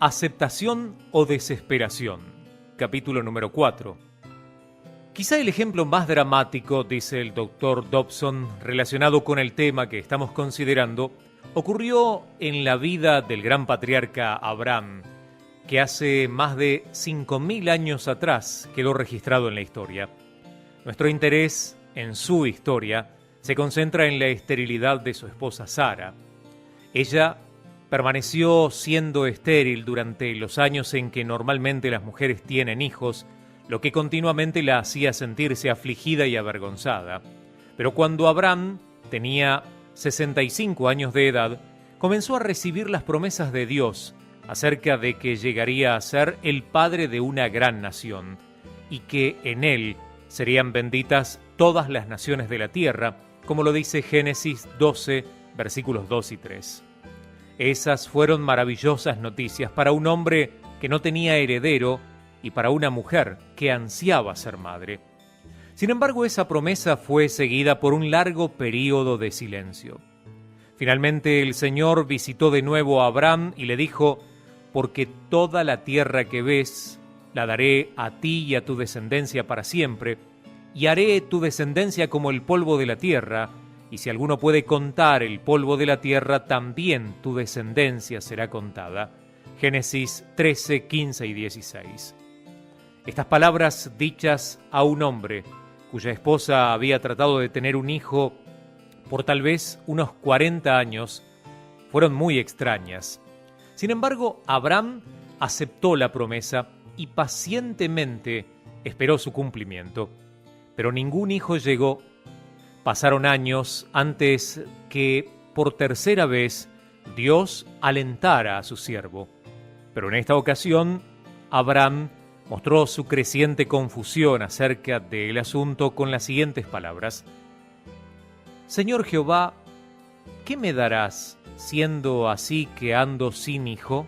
Aceptación o desesperación. Capítulo número 4. Quizá el ejemplo más dramático, dice el Dr. Dobson, relacionado con el tema que estamos considerando, ocurrió en la vida del gran patriarca Abraham, que hace más de 5.000 años atrás quedó registrado en la historia. Nuestro interés en su historia se concentra en la esterilidad de su esposa Sara. Ella permaneció siendo estéril durante los años en que normalmente las mujeres tienen hijos, lo que continuamente la hacía sentirse afligida y avergonzada. Pero cuando Abraham tenía 65 años de edad, comenzó a recibir las promesas de Dios acerca de que llegaría a ser el padre de una gran nación y que en él serían benditas todas las naciones de la tierra, como lo dice Génesis 12, versículos 2 y 3. Esas fueron maravillosas noticias para un hombre que no tenía heredero y para una mujer que ansiaba ser madre. Sin embargo, esa promesa fue seguida por un largo período de silencio. Finalmente, el Señor visitó de nuevo a Abraham y le dijo: «Porque toda la tierra que ves la daré a ti y a tu descendencia para siempre, y haré tu descendencia como el polvo de la tierra, y si alguno puede contar el polvo de la tierra, también tu descendencia será contada». Génesis 13, 15 y 16. Estas palabras dichas a un hombre cuya esposa había tratado de tener un hijo por tal vez unos 40 años fueron muy extrañas. Sin embargo, Abraham aceptó la promesa y pacientemente esperó su cumplimiento. Pero ningún hijo llegó. Pasaron años antes que, por tercera vez, Dios alentara a su siervo. Pero en esta ocasión, Abraham mostró su creciente confusión acerca del asunto con las siguientes palabras: «Señor Jehová, ¿qué me darás, siendo así que ando sin hijo?»,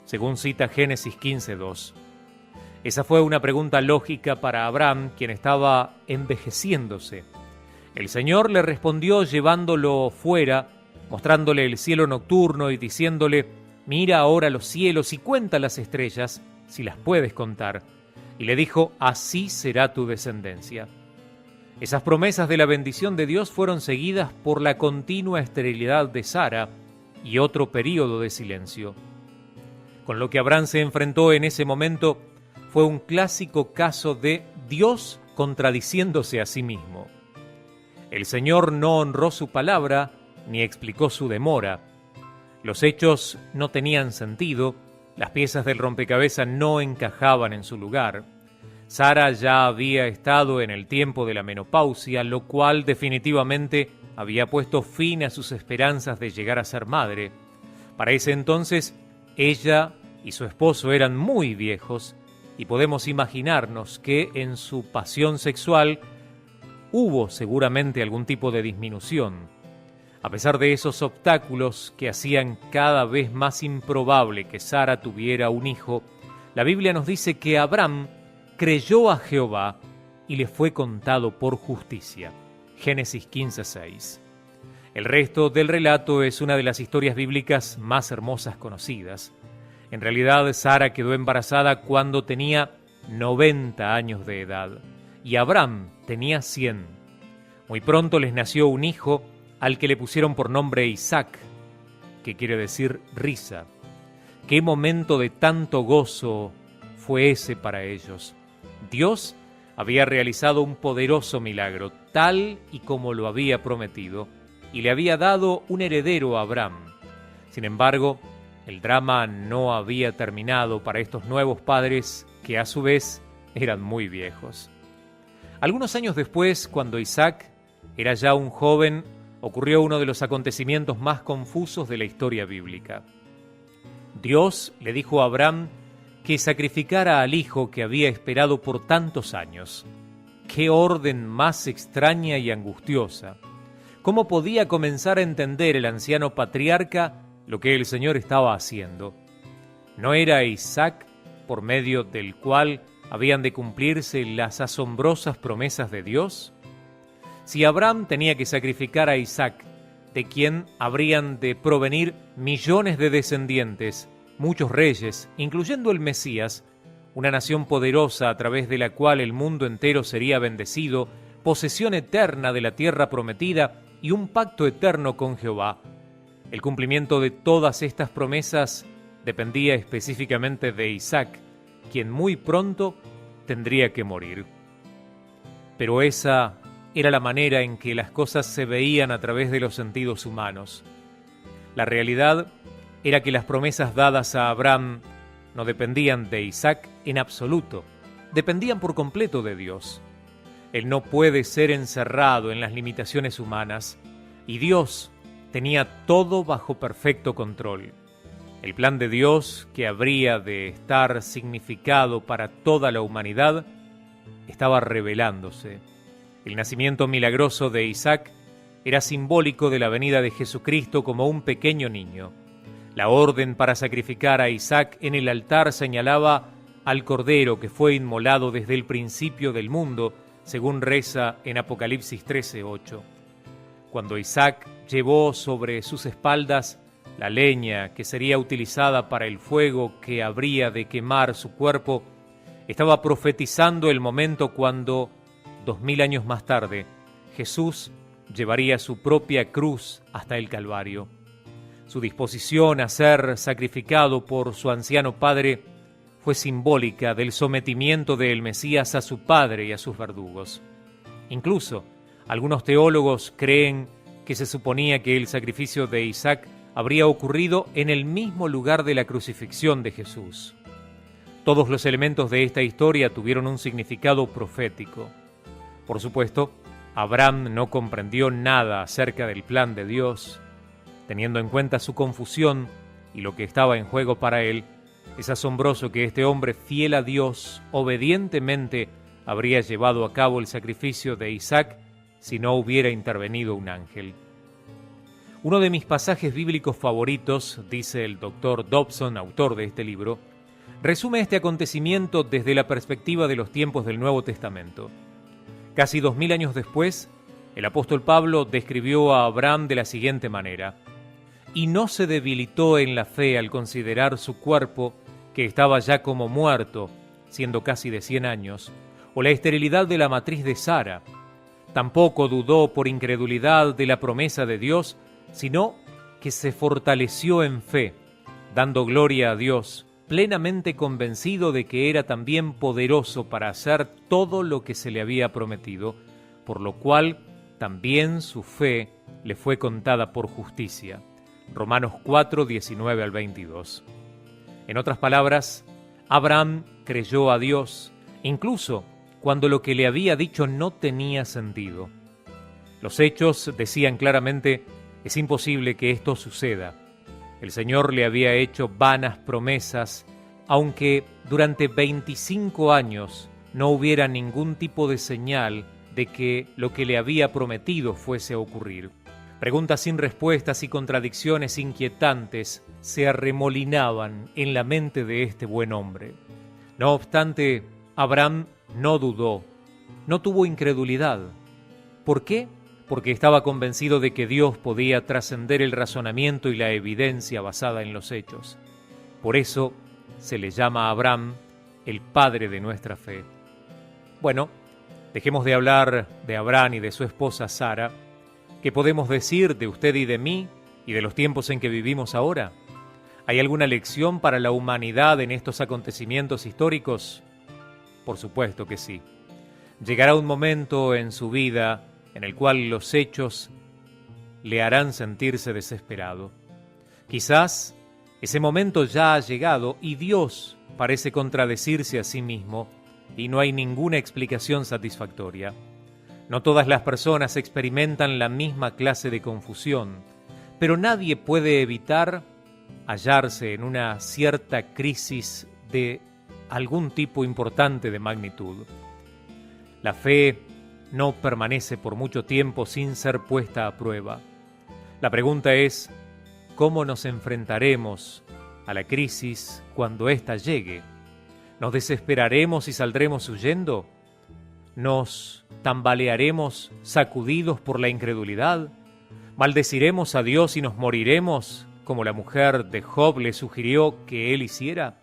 según cita Génesis 15:2. Esa fue una pregunta lógica para Abraham, quien estaba envejeciéndose. El Señor le respondió llevándolo fuera, mostrándole el cielo nocturno y diciéndole: «Mira ahora los cielos y cuenta las estrellas, si las puedes contar». Y le dijo: «Así será tu descendencia». Esas promesas de la bendición de Dios fueron seguidas por la continua esterilidad de Sara y otro período de silencio. Con lo que Abraham se enfrentó en ese momento fue un clásico caso de Dios contradiciéndose a sí mismo. El Señor no honró su palabra ni explicó su demora. Los hechos no tenían sentido, las piezas del rompecabezas no encajaban en su lugar. Sara ya había estado en el tiempo de la menopausia, lo cual definitivamente había puesto fin a sus esperanzas de llegar a ser madre. Para ese entonces, ella y su esposo eran muy viejos, y podemos imaginarnos que en su pasión sexual hubo seguramente algún tipo de disminución. A pesar de esos obstáculos que hacían cada vez más improbable que Sara tuviera un hijo, la Biblia nos dice que Abraham creyó a Jehová y le fue contado por justicia. Génesis 15:6. El resto del relato es una de las historias bíblicas más hermosas conocidas. En realidad, Sara quedó embarazada cuando tenía 90 años de edad y Abraham tenía 100. Muy pronto les nació un hijo al que le pusieron por nombre Isaac, que quiere decir risa. Qué momento de tanto gozo fue ese para ellos. Dios había realizado un poderoso milagro, tal y como lo había prometido, y le había dado un heredero a Abraham. Sin embargo, el drama no había terminado para estos nuevos padres, que a su vez eran muy viejos. Algunos años después, cuando Isaac era ya un joven, ocurrió uno de los acontecimientos más confusos de la historia bíblica. Dios le dijo a Abraham que sacrificara al hijo que había esperado por tantos años. ¡Qué orden más extraña y angustiosa! ¿Cómo podía comenzar a entender el anciano patriarca lo que el Señor estaba haciendo? ¿No era Isaac por medio del cual habían de cumplirse las asombrosas promesas de Dios? Si Abraham tenía que sacrificar a Isaac, de quien habrían de provenir millones de descendientes, muchos reyes, incluyendo el Mesías, una nación poderosa a través de la cual el mundo entero sería bendecido, posesión eterna de la tierra prometida y un pacto eterno con Jehová. El cumplimiento de todas estas promesas dependía específicamente de Isaac, quien muy pronto tendría que morir. Pero esa era la manera en que las cosas se veían a través de los sentidos humanos. La realidad era que las promesas dadas a Abraham no dependían de Isaac en absoluto, dependían por completo de Dios. Él no puede ser encerrado en las limitaciones humanas, y Dios tenía todo bajo perfecto control. El plan de Dios, que habría de estar significado para toda la humanidad, estaba revelándose. El nacimiento milagroso de Isaac era simbólico de la venida de Jesucristo como un pequeño niño. La orden para sacrificar a Isaac en el altar señalaba al Cordero que fue inmolado desde el principio del mundo, según reza en Apocalipsis 13:8. Cuando Isaac llevó sobre sus espaldas la leña que sería utilizada para el fuego que habría de quemar su cuerpo, estaba profetizando el momento cuando, 2000 años más tarde, Jesús llevaría su propia cruz hasta el Calvario. Su disposición a ser sacrificado por su anciano padre fue simbólica del sometimiento del Mesías a su padre y a sus verdugos. Incluso, algunos teólogos creen que se suponía que el sacrificio de Isaac habría ocurrido en el mismo lugar de la crucifixión de Jesús. Todos los elementos de esta historia tuvieron un significado profético. Por supuesto, Abraham no comprendió nada acerca del plan de Dios. Teniendo en cuenta su confusión y lo que estaba en juego para él, es asombroso que este hombre fiel a Dios obedientemente habría llevado a cabo el sacrificio de Isaac si no hubiera intervenido un ángel. Uno de mis pasajes bíblicos favoritos, dice el Dr. Dobson, autor de este libro, resume este acontecimiento desde la perspectiva de los tiempos del Nuevo Testamento. Casi 2000 años después, el apóstol Pablo describió a Abraham de la siguiente manera: y no se debilitó en la fe al considerar su cuerpo, que estaba ya como muerto, siendo casi de 100 años, o la esterilidad de la matriz de Sara. Tampoco dudó por incredulidad de la promesa de Dios, sino que se fortaleció en fe, dando gloria a Dios, plenamente convencido de que era también poderoso para hacer todo lo que se le había prometido, por lo cual también su fe le fue contada por justicia. Romanos 4, 19 al 22. En otras palabras, Abraham creyó a Dios, incluso cuando lo que le había dicho no tenía sentido. Los hechos decían claramente: es imposible que esto suceda. El Señor le había hecho vanas promesas, aunque durante 25 años no hubiera ningún tipo de señal de que lo que le había prometido fuese a ocurrir. Preguntas sin respuestas y contradicciones inquietantes se arremolinaban en la mente de este buen hombre. No obstante, Abraham no dudó, no tuvo incredulidad. ¿Por qué? Porque estaba convencido de que Dios podía trascender el razonamiento y la evidencia basada en los hechos. Por eso se le llama a Abraham el padre de nuestra fe. Bueno, dejemos de hablar de Abraham y de su esposa Sara. ¿Qué podemos decir de usted y de mí y de los tiempos en que vivimos ahora? ¿Hay alguna lección para la humanidad en estos acontecimientos históricos? Por supuesto que sí. Llegará un momento en su vida en el cual los hechos le harán sentirse desesperado. Quizás ese momento ya ha llegado y Dios parece contradecirse a sí mismo y no hay ninguna explicación satisfactoria. No todas las personas experimentan la misma clase de confusión, pero nadie puede evitar hallarse en una cierta crisis de algún tipo importante de magnitud. La fe no permanece por mucho tiempo sin ser puesta a prueba. La pregunta es: ¿cómo nos enfrentaremos a la crisis cuando ésta llegue? ¿Nos desesperaremos y saldremos huyendo? ¿Nos tambalearemos sacudidos por la incredulidad? ¿Maldeciremos a Dios y nos moriremos como la mujer de Job le sugirió que él hiciera?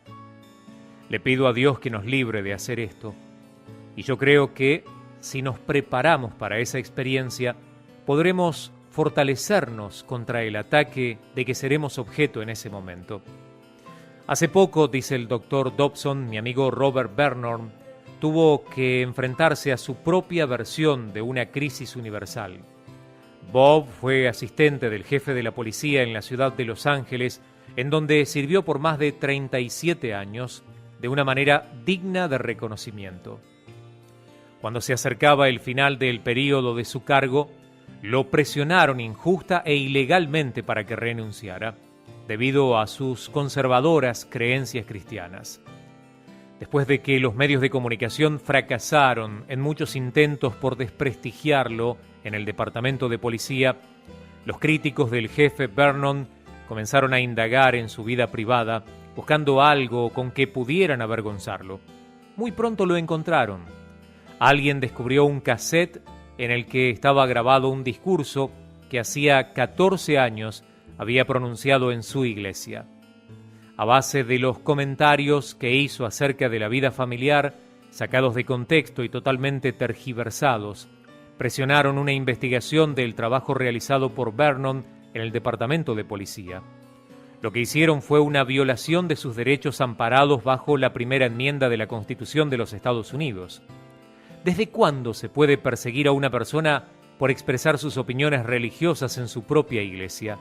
Le pido a Dios que nos libre de hacer esto. Y yo creo que si nos preparamos para esa experiencia, podremos fortalecernos contra el ataque de que seremos objeto en ese momento. Hace poco, dice el doctor Dobson, mi amigo Robert Bernard tuvo que enfrentarse a su propia versión de una crisis universal. Bob fue asistente del jefe de la policía en la ciudad de Los Ángeles, en donde sirvió por más de 37 años de una manera digna de reconocimiento. Cuando se acercaba el final del período de su cargo, lo presionaron injusta e ilegalmente para que renunciara, debido a sus conservadoras creencias cristianas. Después de que los medios de comunicación fracasaron en muchos intentos por desprestigiarlo en el departamento de policía, los críticos del jefe Vernon comenzaron a indagar en su vida privada, buscando algo con que pudieran avergonzarlo. Muy pronto lo encontraron. Alguien descubrió un cassette en el que estaba grabado un discurso que hacía 14 años había pronunciado en su iglesia. A base de los comentarios que hizo acerca de la vida familiar, sacados de contexto y totalmente tergiversados, presionaron una investigación del trabajo realizado por Vernon en el departamento de policía. Lo que hicieron fue una violación de sus derechos amparados bajo la primera enmienda de la Constitución de los Estados Unidos. ¿Desde cuándo se puede perseguir a una persona por expresar sus opiniones religiosas en su propia iglesia?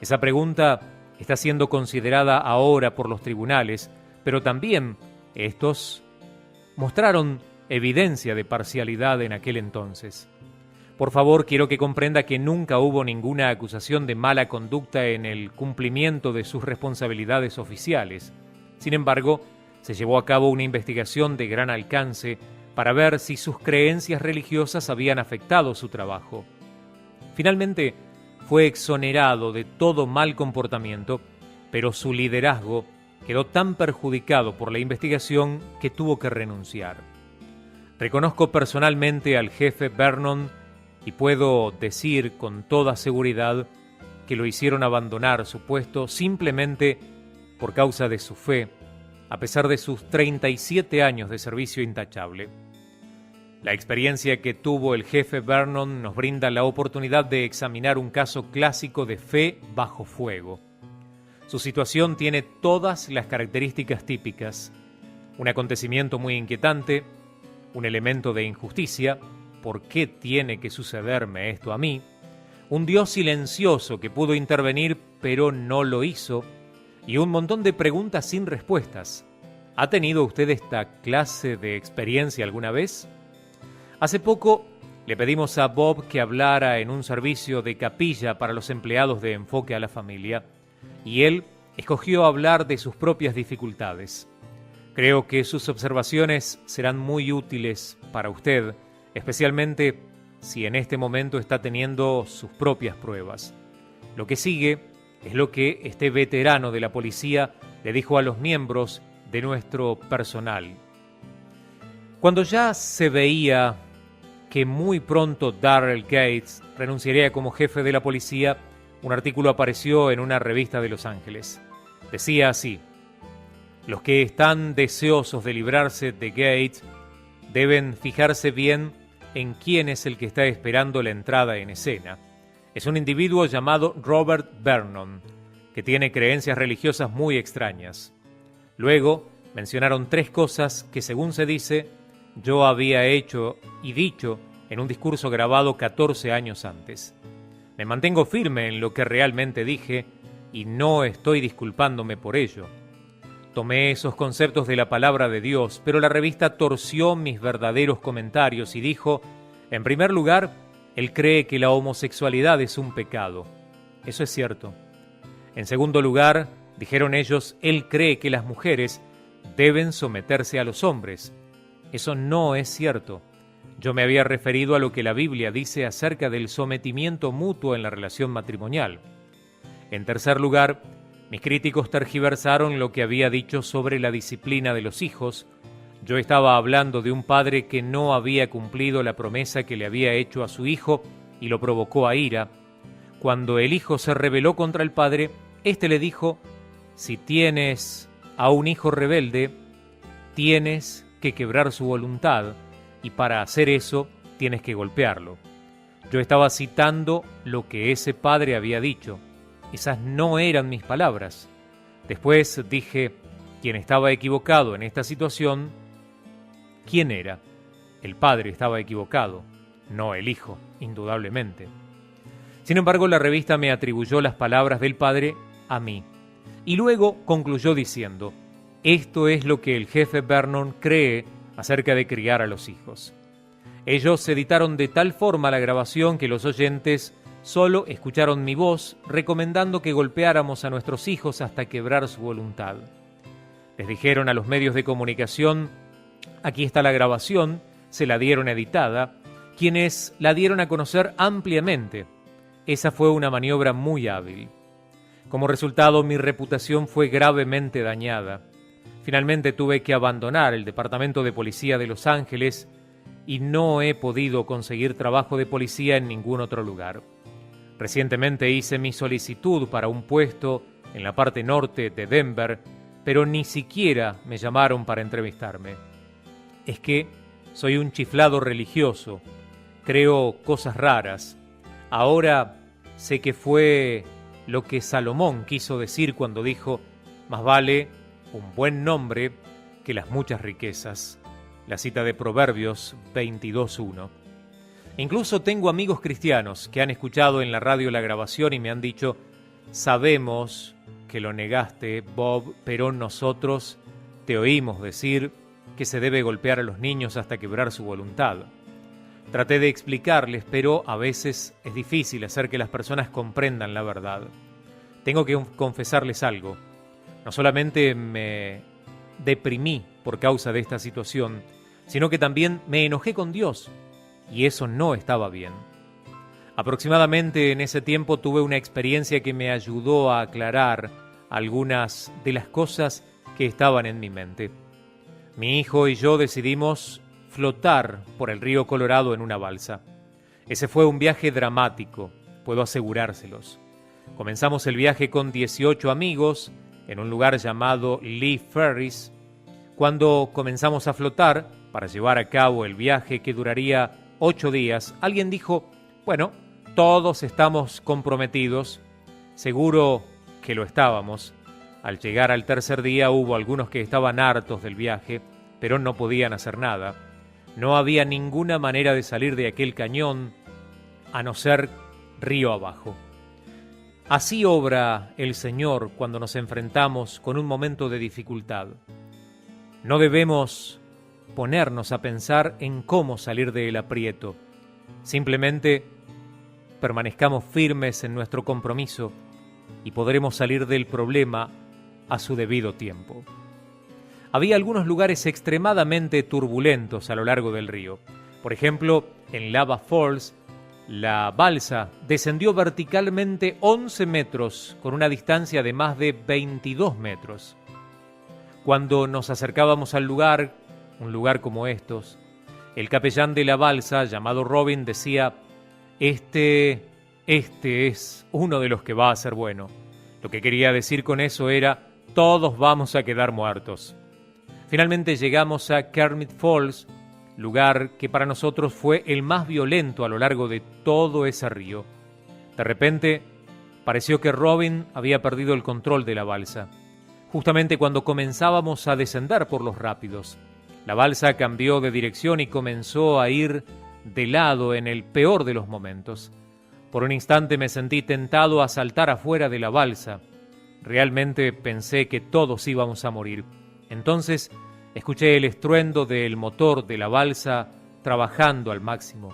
Esa pregunta está siendo considerada ahora por los tribunales, pero también estos mostraron evidencia de parcialidad en aquel entonces. Por favor, quiero que comprenda que nunca hubo ninguna acusación de mala conducta en el cumplimiento de sus responsabilidades oficiales. Sin embargo, se llevó a cabo una investigación de gran alcance para ver si sus creencias religiosas habían afectado su trabajo. Finalmente, fue exonerado de todo mal comportamiento, pero su liderazgo quedó tan perjudicado por la investigación que tuvo que renunciar. Reconozco personalmente al jefe Vernon y puedo decir con toda seguridad que lo hicieron abandonar su puesto simplemente por causa de su fe, a pesar de sus 37 años de servicio intachable. La experiencia que tuvo el jefe Vernon nos brinda la oportunidad de examinar un caso clásico de fe bajo fuego. Su situación tiene todas las características típicas: un acontecimiento muy inquietante, un elemento de injusticia, ¿por qué tiene que sucederme esto a mí?, un Dios silencioso que pudo intervenir pero no lo hizo, y un montón de preguntas sin respuestas. ¿Ha tenido usted esta clase de experiencia alguna vez? Hace poco le pedimos a Bob que hablara en un servicio de capilla para los empleados de Enfoque a la Familia, y él escogió hablar de sus propias dificultades. Creo que sus observaciones serán muy útiles para usted, especialmente si en este momento está teniendo sus propias pruebas. Lo que sigue es lo que este veterano de la policía le dijo a los miembros de nuestro personal. Cuando ya se veía que muy pronto Darrell Gates renunciaría como jefe de la policía, un artículo apareció en una revista de Los Ángeles. Decía así: los que están deseosos de librarse de Gates deben fijarse bien en quién es el que está esperando la entrada en escena. Es un individuo llamado Robert Vernon, que tiene creencias religiosas muy extrañas. Luego mencionaron 3 cosas que, según se dice, yo había hecho y dicho en un discurso grabado 14 años antes. Me mantengo firme en lo que realmente dije y no estoy disculpándome por ello. Tomé esos conceptos de la palabra de Dios, pero la revista torció mis verdaderos comentarios y dijo: en primer lugar, él cree que la homosexualidad es un pecado. Eso es cierto. En segundo lugar, dijeron ellos, él cree que las mujeres deben someterse a los hombres. Eso no es cierto. Yo me había referido a lo que la Biblia dice acerca del sometimiento mutuo en la relación matrimonial. En tercer lugar, mis críticos tergiversaron lo que había dicho sobre la disciplina de los hijos. Yo estaba hablando de un padre que no había cumplido la promesa que le había hecho a su hijo y lo provocó a ira. Cuando el hijo se rebeló contra el padre, Este le dijo: si tienes a un hijo rebelde, tienes que quebrar su voluntad, y para hacer eso tienes que golpearlo. Yo estaba citando lo que ese padre había dicho. Esas no eran mis palabras. Después dije: quien estaba equivocado en esta situación, ¿quién era? El padre estaba equivocado, no el hijo, indudablemente. Sin embargo, la revista me atribuyó las palabras del padre a mí. Y luego concluyó diciendo: esto es lo que el jefe Vernon cree acerca de criar a los hijos. Ellos editaron de tal forma la grabación que los oyentes solo escucharon mi voz recomendando que golpeáramos a nuestros hijos hasta quebrar su voluntad. Les dijeron a los medios de comunicación: aquí está la grabación, se la dieron editada, quienes la dieron a conocer ampliamente. Esa fue una maniobra muy hábil. Como resultado, mi reputación fue gravemente dañada. Finalmente tuve que abandonar el Departamento de Policía de Los Ángeles y no he podido conseguir trabajo de policía en ningún otro lugar. Recientemente hice mi solicitud para un puesto en la parte norte de Denver, pero ni siquiera me llamaron para entrevistarme. Es que soy un chiflado religioso, creo cosas raras. Ahora sé que fue lo que Salomón quiso decir cuando dijo: más vale un buen nombre que las muchas riquezas. La cita de Proverbios 22:1. Incluso tengo amigos cristianos que han escuchado en la radio la grabación y me han dicho: sabemos que lo negaste, Bob, pero nosotros te oímos decir que se debe golpear a los niños hasta quebrar su voluntad. Traté de explicarles, pero a veces es difícil hacer que las personas comprendan la verdad. Tengo que confesarles algo. No solamente me deprimí por causa de esta situación, sino que también me enojé con Dios, y eso no estaba bien. Aproximadamente en ese tiempo tuve una experiencia que me ayudó a aclarar algunas de las cosas que estaban en mi mente. Mi hijo y yo decidimos flotar por el río Colorado en una balsa. Ese fue un viaje dramático, puedo asegurárselos. Comenzamos el viaje con 18 amigos en un lugar llamado Lee Ferris. Cuando comenzamos a flotar para llevar a cabo el viaje que duraría 8 días, alguien dijo: bueno, todos estamos comprometidos. Seguro que lo estábamos. Al llegar al tercer día hubo algunos que estaban hartos del viaje, pero no podían hacer nada. No había ninguna manera de salir de aquel cañón a no ser río abajo. Así obra el Señor cuando nos enfrentamos con un momento de dificultad. No debemos ponernos a pensar en cómo salir del aprieto. Simplemente permanezcamos firmes en nuestro compromiso y podremos salir del problema a su debido tiempo. Había algunos lugares extremadamente turbulentos a lo largo del río. Por ejemplo, en Lava Falls, la balsa descendió verticalmente 11 metros con una distancia de más de 22 metros. Cuando nos acercábamos al lugar, un lugar como estos, el capellán de la balsa, llamado Robin, decía: Este es uno de los que va a ser bueno. Lo que quería decir con eso era: todos vamos a quedar muertos. Finalmente llegamos a Kermit Falls, lugar que para nosotros fue el más violento a lo largo de todo ese río. De repente, pareció que Robin había perdido el control de la balsa. Justamente cuando comenzábamos a descender por los rápidos, la balsa cambió de dirección y comenzó a ir de lado en el peor de los momentos. Por un instante me sentí tentado a saltar afuera de la balsa. Realmente pensé que todos íbamos a morir. Entonces escuché el estruendo del motor de la balsa trabajando al máximo.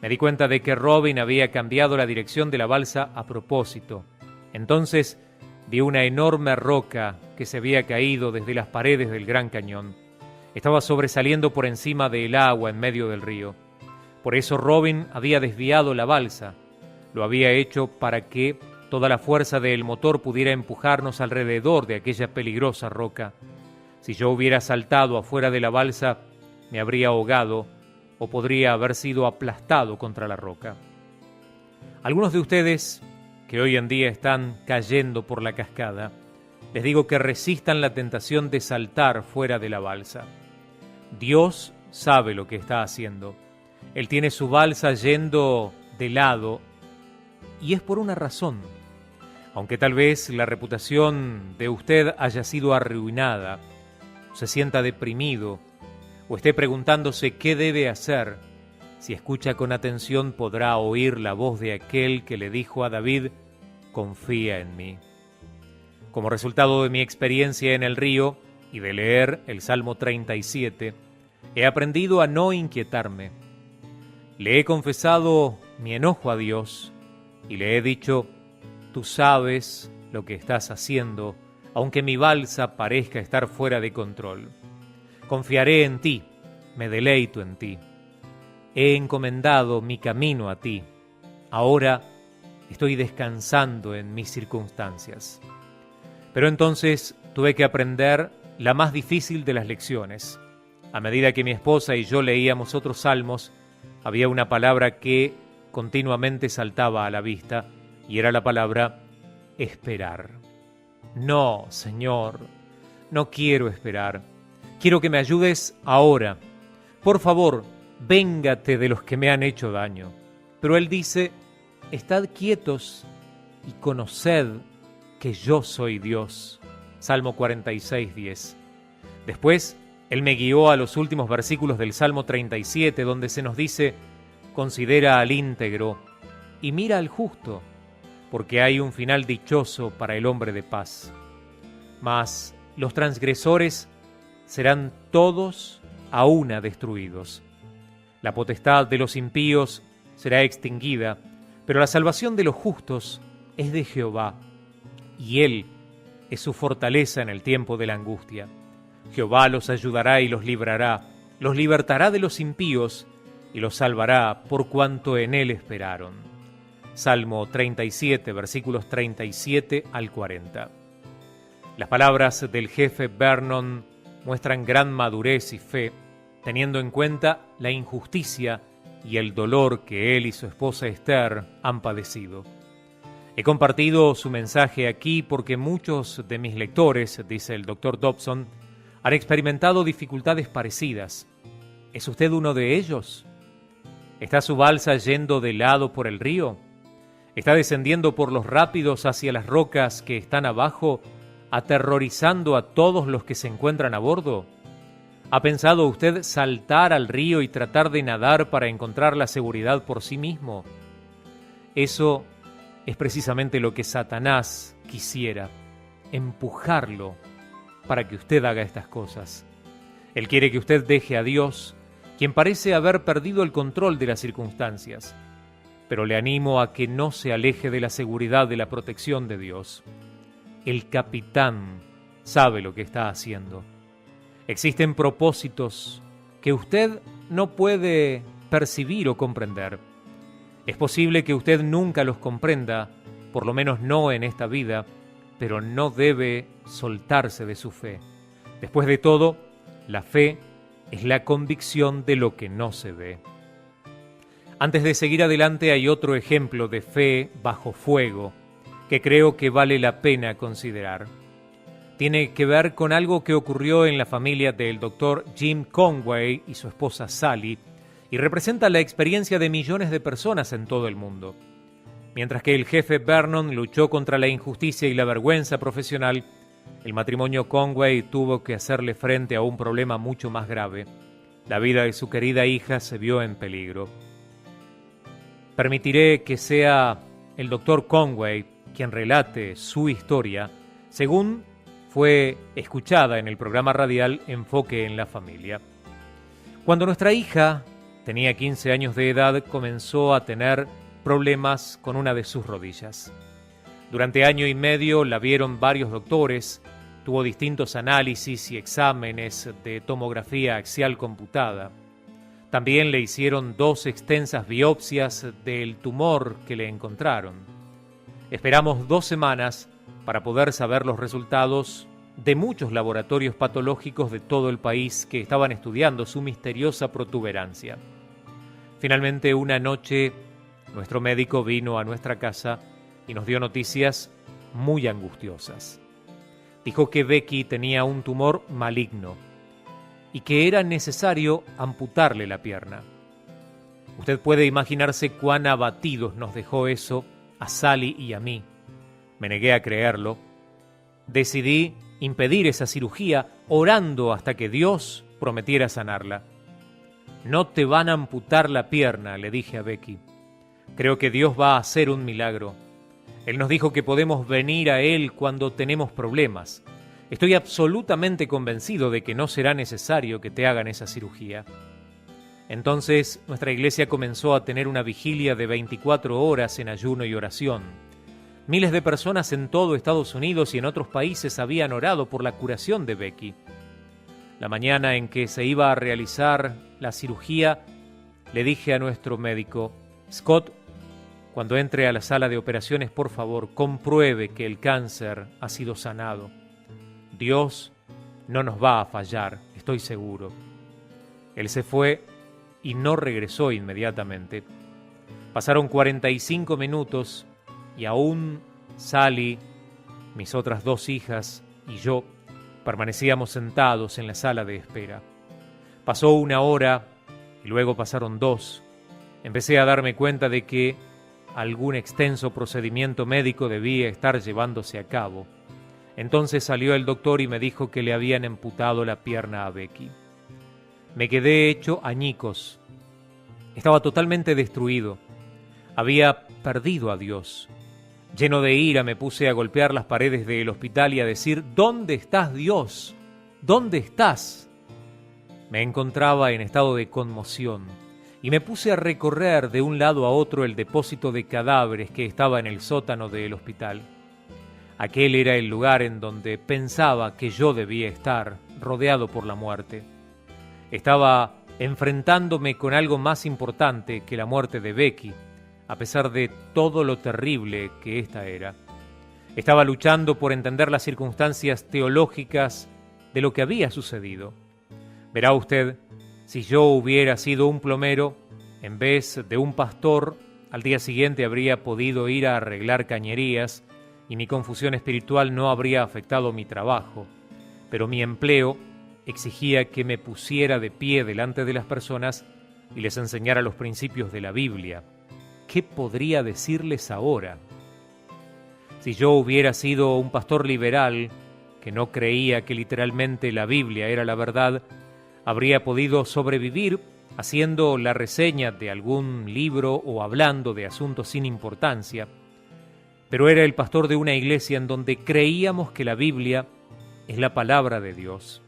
Me di cuenta de que Robin había cambiado la dirección de la balsa a propósito. Entonces vi una enorme roca que se había caído desde las paredes del Gran Cañón. Estaba sobresaliendo por encima del agua en medio del río. Por eso Robin había desviado la balsa. Lo había hecho para que toda la fuerza del motor pudiera empujarnos alrededor de aquella peligrosa roca. Si yo hubiera saltado afuera de la balsa, me habría ahogado o podría haber sido aplastado contra la roca. Algunos de ustedes que hoy en día están cayendo por la cascada, les digo que resistan la tentación de saltar fuera de la balsa. Dios sabe lo que está haciendo. Él tiene su balsa yendo de lado y es por una razón. Aunque tal vez la reputación de usted haya sido arruinada, se sienta deprimido o esté preguntándose qué debe hacer, si escucha con atención podrá oír la voz de aquel que le dijo a David: confía en mí. Como resultado de mi experiencia en el río y de leer el Salmo 37, he aprendido a no inquietarme. Le he confesado mi enojo a Dios y le he dicho: tú sabes lo que estás haciendo, aunque mi balsa parezca estar fuera de control. Confiaré en ti, me deleito en ti. He encomendado mi camino a ti. Ahora estoy descansando en mis circunstancias. Pero entonces tuve que aprender la más difícil de las lecciones. A medida que mi esposa y yo leíamos otros salmos, había una palabra que continuamente saltaba a la vista, y era la palabra esperar. No, Señor, no quiero esperar. Quiero que me ayudes ahora. Por favor, véngate de los que me han hecho daño. Pero Él dice: estad quietos y conoced que yo soy Dios. Salmo 46, 10. Después, Él me guió a los últimos versículos del Salmo 37, donde se nos dice: considera al íntegro y mira al justo, porque hay un final dichoso para el hombre de paz. Mas los transgresores serán todos a una destruidos. La potestad de los impíos será extinguida, pero la salvación de los justos es de Jehová, y Él es su fortaleza en el tiempo de la angustia. Jehová los ayudará y los librará, los libertará de los impíos y los salvará por cuanto en Él esperaron. Salmo 37, versículos 37 al 40. Las palabras del jefe Vernon muestran gran madurez y fe, teniendo en cuenta la injusticia y el dolor que él y su esposa Esther han padecido. He compartido su mensaje aquí porque muchos de mis lectores, dice el Dr. Dobson, han experimentado dificultades parecidas. ¿Es usted uno de ellos? ¿Está su balsa yendo de lado por el río? ¿Está descendiendo por los rápidos hacia las rocas que están abajo, aterrorizando a todos los que se encuentran a bordo? ¿Ha pensado usted saltar al río y tratar de nadar para encontrar la seguridad por sí mismo? Eso es precisamente lo que Satanás quisiera, empujarlo para que usted haga estas cosas. Él quiere que usted deje a Dios, quien parece haber perdido el control de las circunstancias. Pero le animo a que no se aleje de la seguridad de la protección de Dios. El capitán sabe lo que está haciendo. Existen propósitos que usted no puede percibir o comprender. Es posible que usted nunca los comprenda, por lo menos no en esta vida, pero no debe soltarse de su fe. Después de todo, la fe es la convicción de lo que no se ve. Antes de seguir adelante, hay otro ejemplo de fe bajo fuego que creo que vale la pena considerar. Tiene que ver con algo que ocurrió en la familia del Dr. Jim Conway y su esposa Sally, y representa la experiencia de millones de personas en todo el mundo. Mientras que el jefe Vernon luchó contra la injusticia y la vergüenza profesional, el matrimonio Conway tuvo que hacerle frente a un problema mucho más grave. La vida de su querida hija se vio en peligro. Permitiré que sea el Dr. Conway quien relate su historia, según fue escuchada en el programa radial Enfoque en la Familia. Cuando nuestra hija tenía 15 años de edad, comenzó a tener problemas con una de sus rodillas. Durante año y medio la vieron varios doctores, tuvo distintos análisis y exámenes de tomografía axial computada. También le hicieron 2 extensas biopsias del tumor que le encontraron. Esperamos 2 semanas para poder saber los resultados de muchos laboratorios patológicos de todo el país que estaban estudiando su misteriosa protuberancia. Finalmente, una noche, nuestro médico vino a nuestra casa y nos dio noticias muy angustiosas. Dijo que Becky tenía un tumor maligno y que era necesario amputarle la pierna. Usted puede imaginarse cuán abatidos nos dejó eso a Sally y a mí. Me negué a creerlo. Decidí impedir esa cirugía orando hasta que Dios prometiera sanarla. No te van a amputar la pierna, le dije a Becky. Creo que Dios va a hacer un milagro. Él nos dijo que podemos venir a Él cuando tenemos problemas. Estoy absolutamente convencido de que no será necesario que te hagan esa cirugía. Entonces, nuestra iglesia comenzó a tener una vigilia de 24 horas en ayuno y oración. Miles de personas en todo Estados Unidos y en otros países habían orado por la curación de Becky. La mañana en que se iba a realizar la cirugía, le dije a nuestro médico: Scott, cuando entre a la sala de operaciones, por favor, compruebe que el cáncer ha sido sanado. Dios no nos va a fallar, estoy seguro. Él se fue y no regresó inmediatamente. Pasaron 45 minutos y aún Sally, mis otras 2 hijas y yo permanecíamos sentados en la sala de espera. Pasó 1 hora y luego pasaron 2. Empecé a darme cuenta de que algún extenso procedimiento médico debía estar llevándose a cabo. Entonces salió el doctor y me dijo que le habían amputado la pierna a Becky. Me quedé hecho añicos. Estaba totalmente destruido. Había perdido a Dios. Lleno de ira me puse a golpear las paredes del hospital y a decir: ¿Dónde estás, Dios? ¿Dónde estás? Me encontraba en estado de conmoción y me puse a recorrer de un lado a otro el depósito de cadáveres que estaba en el sótano del hospital. Aquel era el lugar en donde pensaba que yo debía estar, rodeado por la muerte. Estaba enfrentándome con algo más importante que la muerte de Becky, a pesar de todo lo terrible que ésta era. Estaba luchando por entender las circunstancias teológicas de lo que había sucedido. Verá usted, si yo hubiera sido un plomero, en vez de un pastor, al día siguiente habría podido ir a arreglar cañerías y mi confusión espiritual no habría afectado mi trabajo. Pero mi empleo exigía que me pusiera de pie delante de las personas y les enseñara los principios de la Biblia. ¿Qué podría decirles ahora? Si yo hubiera sido un pastor liberal, que no creía que literalmente la Biblia era la verdad, habría podido sobrevivir haciendo la reseña de algún libro o hablando de asuntos sin importancia. Pero era el pastor de una iglesia en donde creíamos que la Biblia es la palabra de Dios.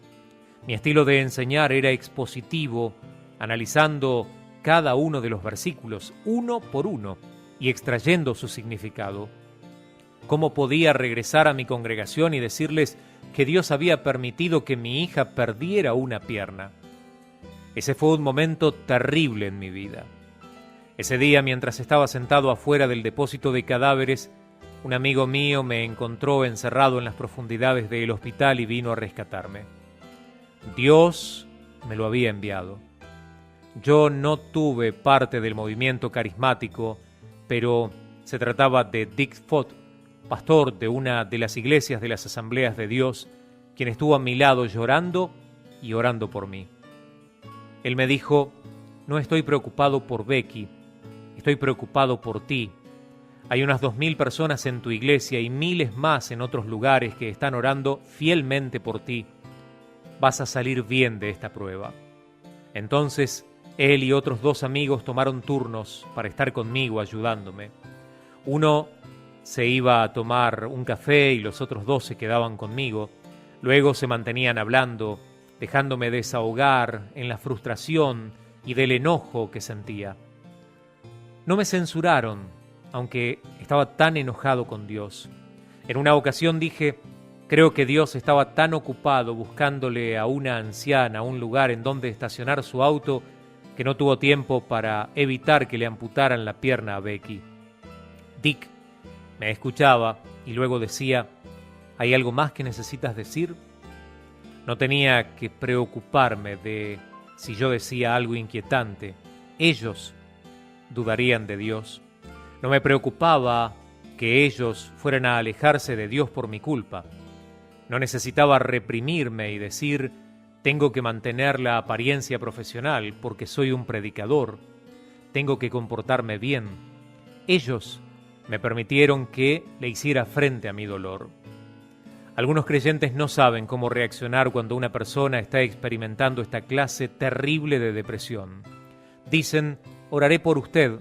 Mi estilo de enseñar era expositivo, analizando cada uno de los versículos, uno por uno, y extrayendo su significado. ¿Cómo podía regresar a mi congregación y decirles que Dios había permitido que mi hija perdiera una pierna? Ese fue un momento terrible en mi vida. Ese día, mientras estaba sentado afuera del depósito de cadáveres, un amigo mío me encontró encerrado en las profundidades del hospital y vino a rescatarme. Dios me lo había enviado. Yo no tuve parte del movimiento carismático, pero se trataba de Dick Fott, pastor de una de las iglesias de las Asambleas de Dios, quien estuvo a mi lado llorando y orando por mí. Él me dijo: no estoy preocupado por Becky, estoy preocupado por ti. Hay unas 2,000 personas en tu iglesia y miles más en otros lugares que están orando fielmente por ti. Vas a salir bien de esta prueba. Entonces, él y otros 2 amigos tomaron turnos para estar conmigo ayudándome. Uno se iba a tomar un café y los otros 2 se quedaban conmigo. Luego se mantenían hablando, dejándome desahogar en la frustración y del enojo que sentía. No me censuraron, aunque estaba tan enojado con Dios. En una ocasión dije: creo que Dios estaba tan ocupado buscándole a una anciana un lugar en donde estacionar su auto que no tuvo tiempo para evitar que le amputaran la pierna a Becky. Dick me escuchaba y luego decía: ¿hay algo más que necesitas decir? No tenía que preocuparme de si yo decía algo inquietante. Ellos dudarían de Dios. No me preocupaba que ellos fueran a alejarse de Dios por mi culpa. No necesitaba reprimirme y decir, tengo que mantener la apariencia profesional porque soy un predicador, tengo que comportarme bien. Ellos me permitieron que le hiciera frente a mi dolor. Algunos creyentes no saben cómo reaccionar cuando una persona está experimentando esta clase terrible de depresión. Dicen, oraré por usted,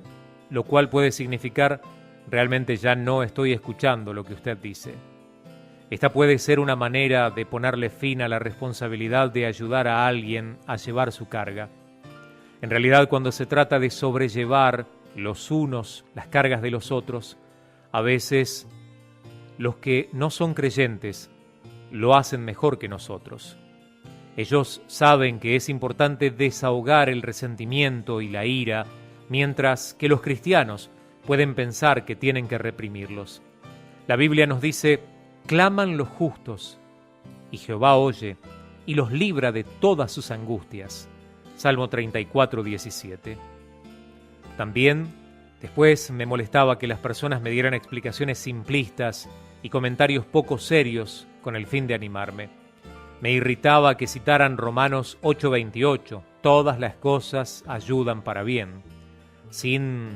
lo cual puede significar, realmente ya no estoy escuchando lo que usted dice. Esta puede ser una manera de ponerle fin a la responsabilidad de ayudar a alguien a llevar su carga. En realidad, cuando se trata de sobrellevar los unos las cargas de los otros, a veces los que no son creyentes lo hacen mejor que nosotros. Ellos saben que es importante desahogar el resentimiento y la ira, mientras que los cristianos pueden pensar que tienen que reprimirlos. La Biblia nos dice, claman los justos, y Jehová oye, y los libra de todas sus angustias. Salmo 34, 17. También, después me molestaba que las personas me dieran explicaciones simplistas y comentarios poco serios con el fin de animarme. Me irritaba que citaran Romanos 8:28, todas las cosas ayudan para bien, sin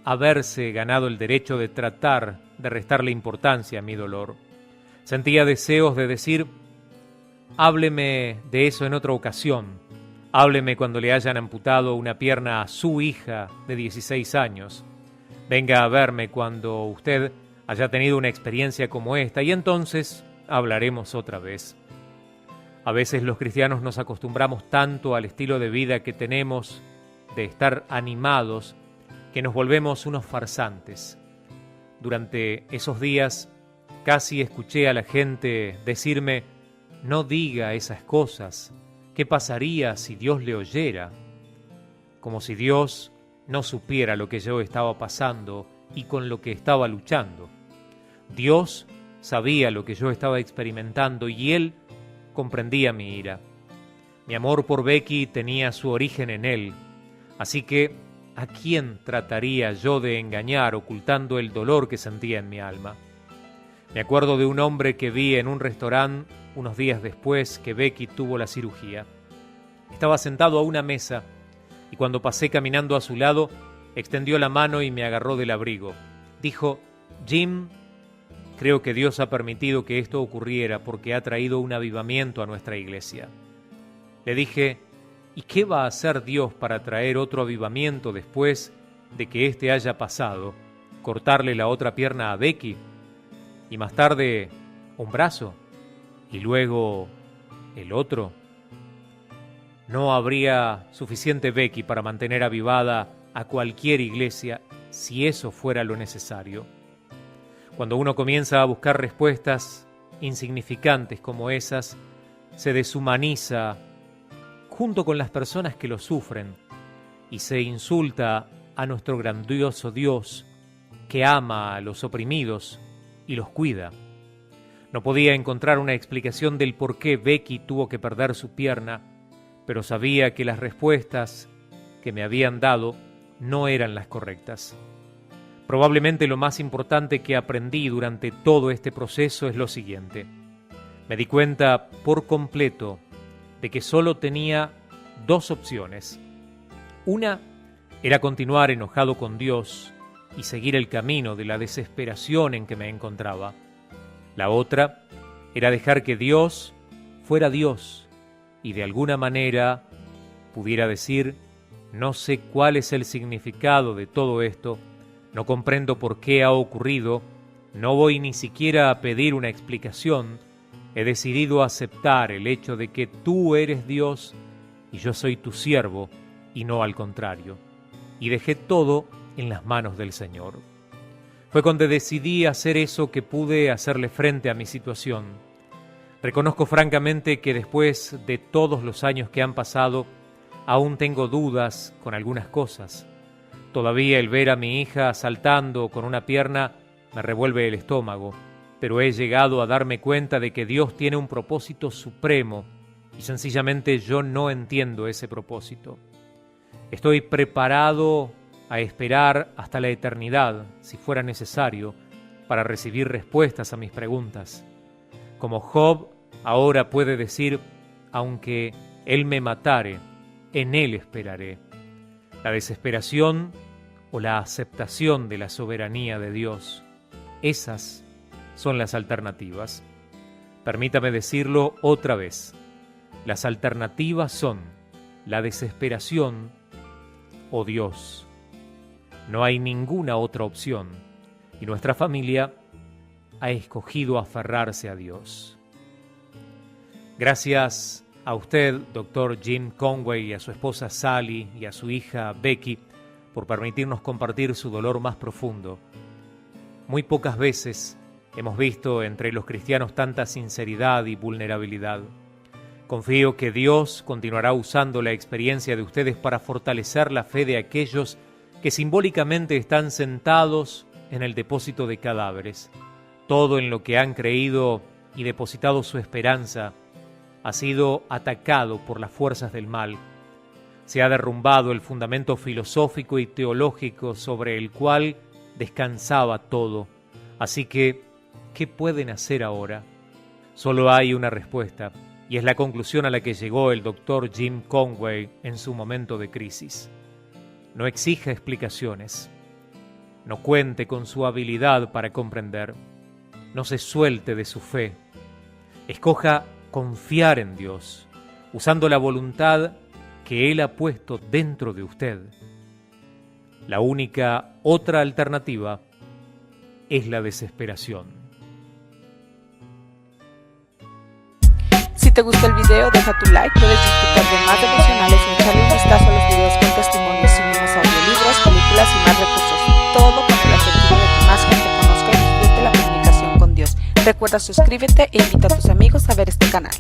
haberse ganado el derecho de tratar de restarle importancia a mi dolor. Sentía deseos de decir, hábleme de eso en otra ocasión, hábleme cuando le hayan amputado una pierna a su hija de 16 años, venga a verme cuando usted haya tenido una experiencia como esta y entonces hablaremos otra vez. A veces los cristianos nos acostumbramos tanto al estilo de vida que tenemos de estar animados que nos volvemos unos farsantes. Durante esos días casi escuché a la gente decirme, no diga esas cosas, ¿qué pasaría si Dios le oyera? Como si Dios no supiera lo que yo estaba pasando y con lo que estaba luchando. Dios sabía lo que yo estaba experimentando y Él comprendía mi ira. Mi amor por Becky tenía su origen en Él, así que ¿a quién trataría yo de engañar ocultando el dolor que sentía en mi alma? Me acuerdo de un hombre que vi en un restaurante unos días después que Becky tuvo la cirugía. Estaba sentado a una mesa y cuando pasé caminando a su lado, extendió la mano y me agarró del abrigo. Dijo, Jim, creo que Dios ha permitido que esto ocurriera porque ha traído un avivamiento a nuestra iglesia. Le dije, ¿y qué va a hacer Dios para traer otro avivamiento después de que éste haya pasado? ¿Cortarle la otra pierna a Becky? Y más tarde, un brazo. Y luego, el otro. No habría suficiente Becky para mantener avivada a cualquier iglesia si eso fuera lo necesario. Cuando uno comienza a buscar respuestas insignificantes como esas, se deshumaniza junto con las personas que lo sufren y se insulta a nuestro grandioso Dios que ama a los oprimidos y los cuida. No podía encontrar una explicación del por qué Becky tuvo que perder su pierna, pero sabía que las respuestas que me habían dado no eran las correctas. Probablemente lo más importante que aprendí durante todo este proceso es lo siguiente. Me di cuenta por completo de que solo tenía dos opciones. Una era continuar enojado con Dios y seguir el camino de la desesperación en que me encontraba. La otra era dejar que Dios fuera Dios y de alguna manera pudiera decir, no sé cuál es el significado de todo esto, no comprendo por qué ha ocurrido, no voy ni siquiera a pedir una explicación, he decidido aceptar el hecho de que tú eres Dios y yo soy tu siervo y no al contrario. Y dejé todo en las manos del Señor. Fue cuando decidí hacer eso que pude hacerle frente a mi situación. Reconozco francamente que después de todos los años que han pasado, aún tengo dudas con algunas cosas. Todavía el ver a mi hija saltando con una pierna me revuelve el estómago, pero he llegado a darme cuenta de que Dios tiene un propósito supremo y sencillamente yo no entiendo ese propósito. Estoy preparado a esperar hasta la eternidad, si fuera necesario, para recibir respuestas a mis preguntas. Como Job ahora puede decir, aunque Él me matare, en Él esperaré. La desesperación o la aceptación de la soberanía de Dios, esas son las alternativas. Permítame decirlo otra vez. Las alternativas son la desesperación o Dios. No hay ninguna otra opción y nuestra familia ha escogido aferrarse a Dios. Gracias a usted, Dr. Jim Conway, y a su esposa Sally y a su hija Becky por permitirnos compartir su dolor más profundo. Muy pocas veces hemos visto entre los cristianos tanta sinceridad y vulnerabilidad. Confío que Dios continuará usando la experiencia de ustedes para fortalecer la fe de aquellos que simbólicamente están sentados en el depósito de cadáveres. Todo en lo que han creído y depositado su esperanza ha sido atacado por las fuerzas del mal. Se ha derrumbado el fundamento filosófico y teológico sobre el cual descansaba todo. Así que, ¿qué pueden hacer ahora? Solo hay una respuesta, y es la conclusión a la que llegó el Dr. Jim Conway en su momento de crisis. No exija explicaciones. No cuente con su habilidad para comprender. No se suelte de su fe. Escoja confiar en Dios, usando la voluntad que Él ha puesto dentro de usted. La única otra alternativa es la desesperación. Si te gustó el video, deja tu like, puedes disfrutar de más devocionales y echarle un vistazo a los videos con testimonios, subimos audiolibros, películas y más recursos. Todo con el objetivo de que más gente conozca y disfrute la comunicación con Dios. Recuerda suscríbete e invita a tus amigos a ver este canal.